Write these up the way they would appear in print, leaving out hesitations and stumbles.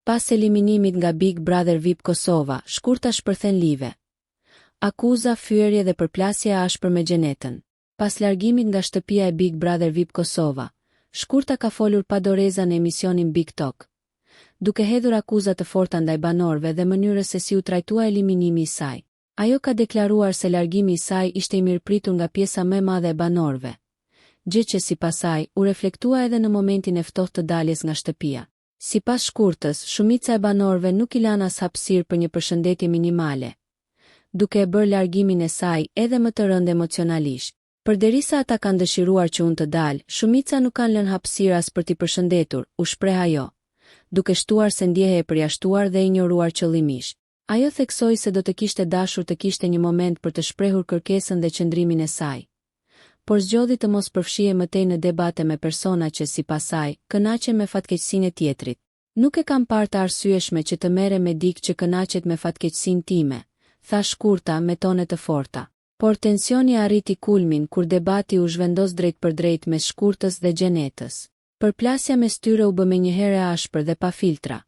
Pas eliminimit nga Big Brother VIP Kosova, shkurta shpërthen live. Akuza, fyerje dhe përplasje ashpër me Gjenetën. Pas largimit nga shtëpia e Big Brother VIP Kosova, shkurta ka folur pa doreza në emisionin Big Talk, duke hedhur akuza të forta ndaj banorëve dhe mënyrës se si u trajtua eliminimi i saj. Ajo ka deklaruar se largimi i saj ishte i mirëpritur nga pjesa më e madhe e banorëve, gjë që sipas saj u reflektua edhe në momentin e ftohtë të daljes nga shtëpia. Sipas shkurtës, shumica e banorëve nuk i lanë as hapësirë për një përshëndetje minimale, duke e bërë largimin e saj edhe më të rëndë emocionalisht. Përderisa ata kanë dëshiruar që unë të dalë, shumica nuk kanë lënë hapësirë as për t'i përshëndetur, u shpreh ajo, duke shtuar se ndjehej e përjashtuar dhe injoruar qëllimisht. Ajo theksoi se do të kishte dashur të kishte një moment për të shprehur kërkesën dhe qëndrimin e saj, por zgjodhi të mos përfshihej më tej në debate me persona që sipas saj kënaqen me fatkeqësinë e tjetrit. Nuk e kam parë të arsyeshme që të merrem me dikë që kënaqet me fatkeqësinë time, tha shkurta me tone të forta. Por tensioni arriti kulmin kur debati u zhvendos drejt për drejt mes shkurtës dhe Gjenetës. Përplasja mes tyre u bë menjëherë e ashpër dhe pa filtra,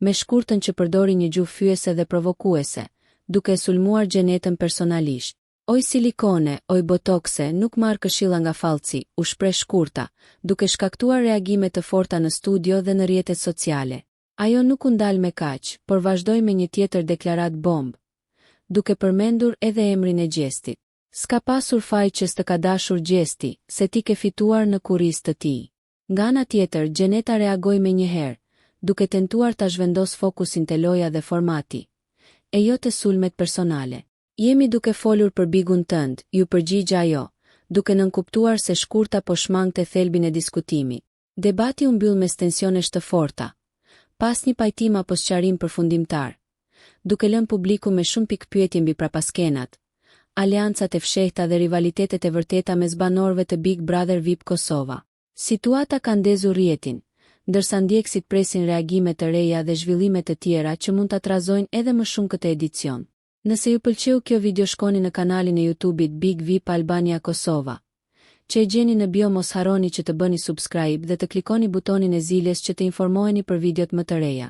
me shkurtën që përdori një gjuhë fyese dhe provokuese, duke e sulmuar Gjenetën personalisht. Oj silikone, oj botokse, nuk marr këshilla nga fallci, u shpreh shkurta, duke shkaktuar reagime të forta në studio dhe në rrjetet sociale. Ajo nuk u ndal me kaq, por vazhdoi me një tjetër deklarat bombë, duke përmendur edhe emrin e Gjestit. S'ka pasur faj që s'të ka dashur Gjesti, se ti ke fituar në kurriz të tij. Nga ana tjetër, Gjeneta reagoi menjëherë, duke tentuar ta zhvendos fokusin te loja dhe formati, e jo te sulmet personale. Jemi duke folur për bigun tënd, ju përgjigj ajo, duke nënkuptuar se shkurta po shmangte thelbin e diskutimit. Debati u mbyll me tensionesh të forta, pas një pajtim apo sqarim përfundimtar, duke lënë publiku me shumë pikpyetje mbi prapaskenat, aleancat e fshehta dhe rivalitetet e vërteta mes banorëve të Big Brother VIP Kosova. Situata ka ndezur rrjetin, ndërsa ndjekësit presin reagime të reja dhe zhvillime të tjera që mund ta trazojnë edhe më shumë këtë edicion. Nëse ju pëlqeu kjo video, shkoni në kanalin e YouTube-it Big VIP Albania Kosova, që e gjeni në bio. Mos harroni që të bëni subscribe dhe të klikoni butonin e ziljes që të informoheni për videot më të reja.